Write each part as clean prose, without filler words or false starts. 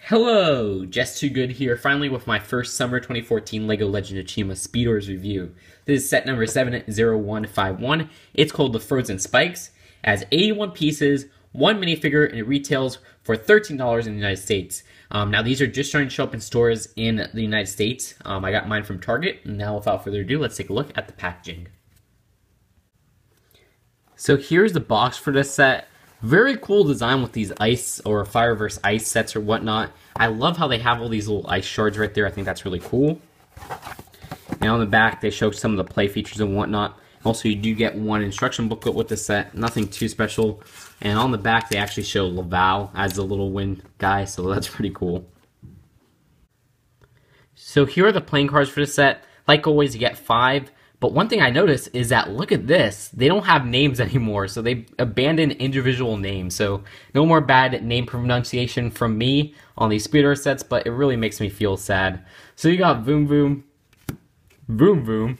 Hello, Just Too Good here, finally with my first summer 2014 LEGO Legend of Chima Speedorz review. This is set number 70151. It's called the Frozen Spikes. It has 81 pieces, one minifigure, and it retails for $13 in the United States. Now these are just starting to show up in stores in the United States. I got mine from Target, and now without further ado, let's take a look at the packaging. So here's the box for this set. Very cool design with these ice or fire versus ice sets or whatnot. I love how they have all these little ice shards right there. I think that's really cool. And on the back, they show some of the play features and whatnot. Also, you do get one instruction booklet with the set. Nothing too special. And on the back, they actually show Laval as a little wind guy, so that's pretty cool. So here are the playing cards for the set. Like always, you get 5. But one thing I noticed is that, look at this, they don't have names anymore, so they abandoned individual names. So no more bad name pronunciation from me on these Speedorz sets, but it really makes me feel sad. So you got Voom Voom, Voom Voom,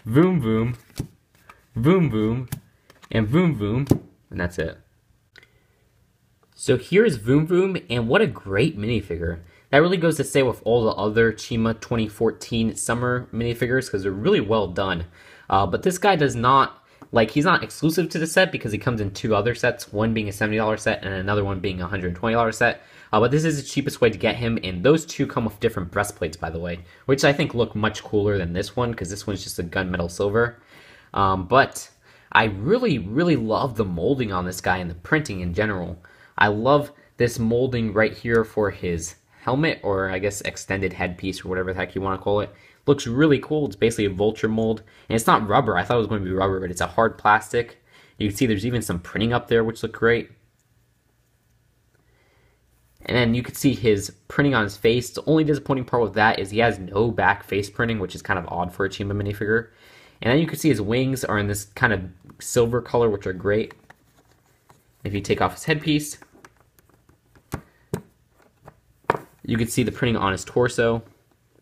Voom Voom, Voom Voom, and Voom Voom, and that's it. So here's Voom Voom, and what a great minifigure. That really goes to say with all the other Chima 2014 summer minifigures because they're really well done. But this guy does not, he's not exclusive to the set because he comes in 2 other sets, one being a $70 set and another one being a $120 set. But this is the cheapest way to get him, and those 2 come with different breastplates, by the way, which I think look much cooler than this one because this one's just a gunmetal silver. But I really love the molding on this guy and the printing in general. I love this molding right here for his helmet, or I guess extended headpiece, or whatever the heck you want to call it. Looks really cool. It's basically a vulture mold, and it's not rubber. I thought it was going to be rubber, but it's a hard plastic. You can see there's even some printing up there, which look great. And then you can see his printing on his face. The only disappointing part with that is he has no back face printing, which is kind of odd for a Chima minifigure. And then you can see his wings are in this kind of silver color, which are great. If you take off his headpiece, you can see the printing on his torso,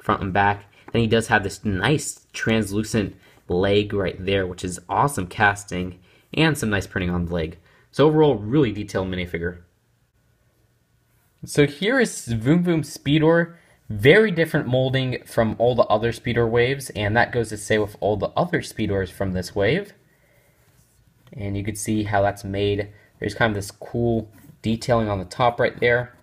front and back. Then he does have this nice translucent leg right there, which is awesome casting, and some nice printing on the leg. So overall, really detailed minifigure. So here is Voom Voom Speedorz. Very different molding from all the other Speedorz waves, and that goes to say with all the other Speedorz from this wave. And you can see how that's made. There's kind of this cool detailing on the top right there.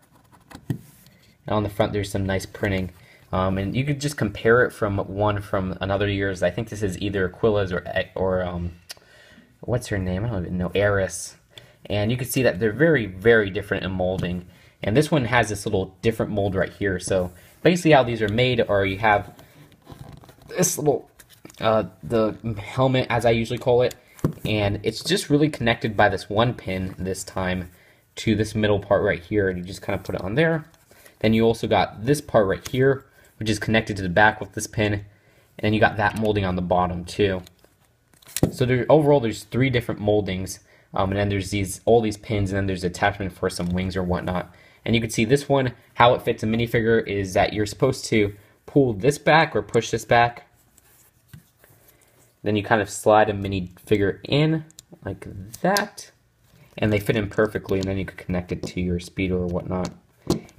And on the front, there's some nice printing. And you could just compare it from one from another year's. I think this is either Aquila's or what's her name? I don't even know. Eris. And you can see that they're very different in molding. And this one has this little different mold right here. So basically how these are made are you have this little, the helmet, as I usually call it. And it's just really connected by this one pin this time to this middle part right here. And you just kind of put it on there. Then you also got this part right here, which is connected to the back with this pin, and then you got that molding on the bottom too. So overall, there's 3 different moldings, and then there's all these pins, and then there's attachment for some wings or whatnot. And you can see this one, how it fits a minifigure is that you're supposed to pull this back or push this back. Then you kind of slide a minifigure in like that, and they fit in perfectly, and then you can connect it to your speedo or whatnot.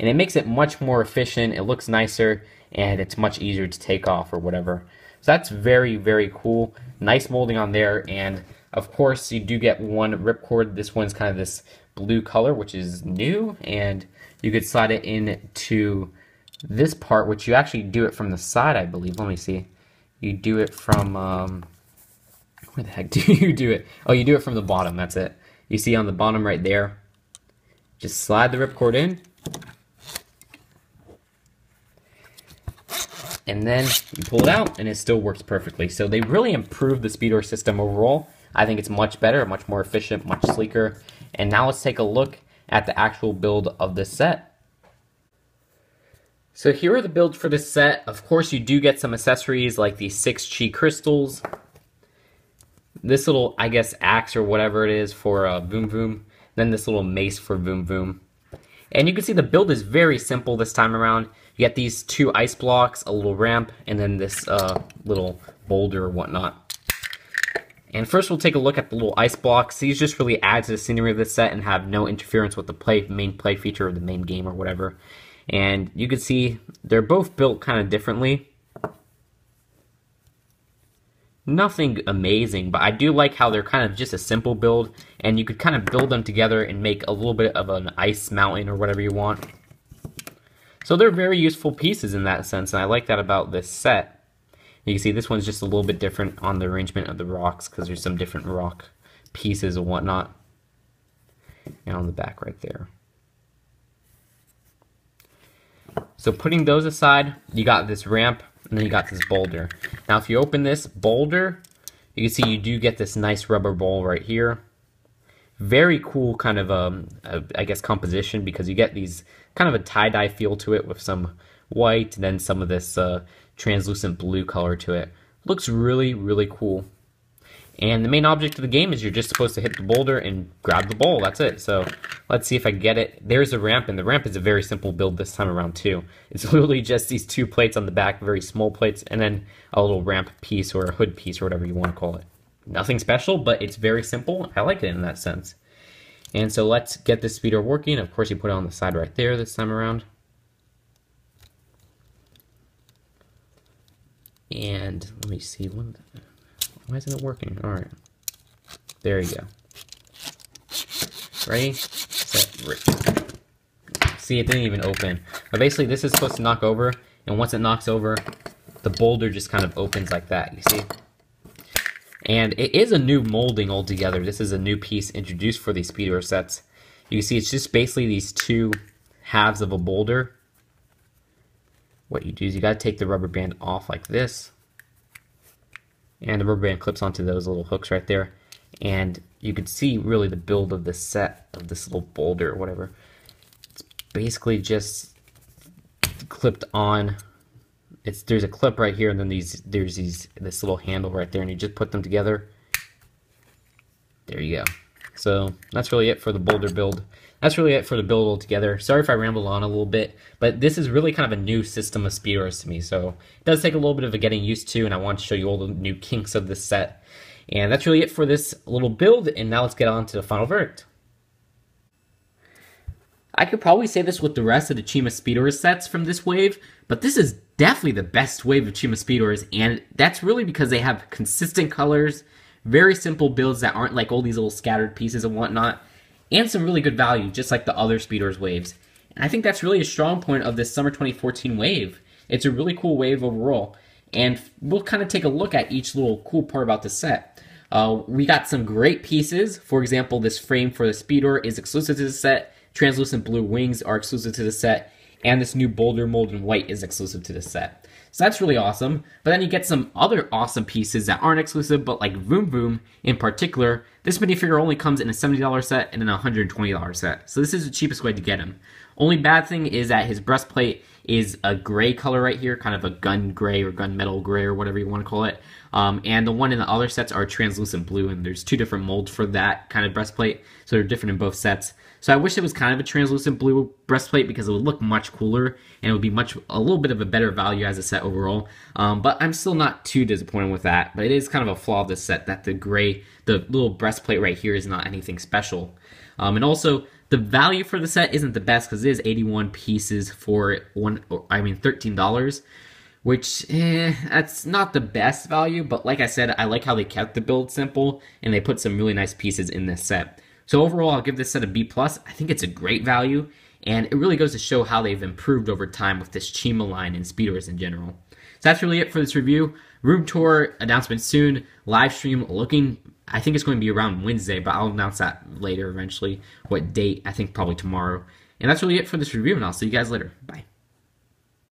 And it makes it much more efficient, it looks nicer, and it's much easier to take off or whatever. So that's very cool. Nice molding on there, and of course you do get one ripcord. This one's kind of this blue color, which is new, and you could slide it into this part, which you actually do it from the side, I believe. Let me see. You do it from, where the heck do you do it? Oh, you do it from the bottom, that's it. You see on the bottom right there, just slide the ripcord in, and then you pull it out, and it still works perfectly. So they really improved the Speedorz system overall. I think it's much better, much more efficient, much sleeker. And now let's take a look at the actual build of this set. So here are the builds for this set. Of course, you do get some accessories like these 6 chi crystals. This little, I guess, axe or whatever it is for Voom Voom. Then this little mace for Voom Voom. And you can see the build is very simple this time around. You get these 2 ice blocks, a little ramp, and then this little boulder or whatnot. And first we'll take a look at the little ice blocks. These just really add to the scenery of the set and have no interference with the main play feature of the main game or whatever. And you can see they're both built kind of differently. Nothing amazing, but I do like how they're kind of just a simple build, and you could kind of build them together and make a little bit of an ice mountain or whatever you want. So they're very useful pieces in that sense, and I like that about this set. You can see this one's just a little bit different on the arrangement of the rocks because there's some different rock pieces and whatnot. And on the back right there. So putting those aside, you got this ramp, and then you got this boulder. Now if you open this boulder, you can see you do get this nice rubber ball right here. Very cool kind of, I guess, composition, because you get these kind of a tie-dye feel to it with some white and then some of this translucent blue color to it. Looks really, really cool. And the main object of the game is you're just supposed to hit the boulder and grab the ball. That's it. So let's see if I get it. There's a ramp, and the ramp is a very simple build this time around too. It's literally just these two plates on the back, very small plates, and then a little ramp piece or a hood piece or whatever you want to call it. Nothing special, but it's very simple. I like it in that sense. And so let's get this speeder working. Of course, you put it on the side right there this time around. And let me see. Why isn't it working? All right. There you go. Ready? Set, rip. See, it didn't even open. But basically, this is supposed to knock over, and once it knocks over, the boulder just kind of opens like that, you see? And it is a new molding altogether. This is a new piece introduced for these Speedorz sets. You can see it's just basically these two halves of a boulder. What you do is you gotta take the rubber band off like this. And the rubber band clips onto those little hooks right there. And you can see really the build of this set, of this little boulder or whatever. It's basically just clipped on. There's a clip right here, and then there's this little handle right there, and you just put them together. There you go. So that's really it for the boulder build. That's really it for the build altogether. Sorry if I rambled on a little bit, but this is really kind of a new system of Speedorz to me, so it does take a little bit of a getting used to, and I want to show you all the new kinks of this set. And that's really it for this little build, and now let's get on to the final verdict. I could probably say this with the rest of the Chima Speedorz sets from this wave, but this is definitely the best wave of Chima Speedorz, and that's really because they have consistent colors, very simple builds that aren't like all these little scattered pieces and whatnot, and some really good value, just like the other Speedorz waves. And I think that's really a strong point of this Summer 2014 wave. It's a really cool wave overall, and we'll kind of take a look at each little cool part about the set. We got some great pieces. For example, this frame for the Speedorz is exclusive to the set, translucent blue wings are exclusive to the set, and this new boulder mold in white is exclusive to the set. So that's really awesome. But then you get some other awesome pieces that aren't exclusive, but like Voom Voom in particular. This minifigure only comes in a $70 set and in a $120 set. So this is the cheapest way to get him. Only bad thing is that his breastplate is a gray color right here, kind of a gun gray or gunmetal gray or whatever you want to call it. And the one in the other sets are translucent blue, and there's two different molds for that kind of breastplate, so they're different in both sets. So I wish it was kind of a translucent blue breastplate because it would look much cooler and it would be a little bit of a better value as a set overall. But I'm still not too disappointed with that. But it is kind of a flaw of this set that the little breastplate right here is not anything special. And also the value for the set isn't the best because it is 81 pieces for $13. Which, that's not the best value, but like I said, I like how they kept the build simple, and they put some really nice pieces in this set. So overall, I'll give this set a B+. I think it's a great value, and it really goes to show how they've improved over time with this Chima line and Speedorz in general. So that's really it for this review. Room tour announcement soon. Live stream I think it's going to be around Wednesday, but I'll announce that later eventually. What date? I think probably tomorrow. And that's really it for this review, and I'll see you guys later. Bye.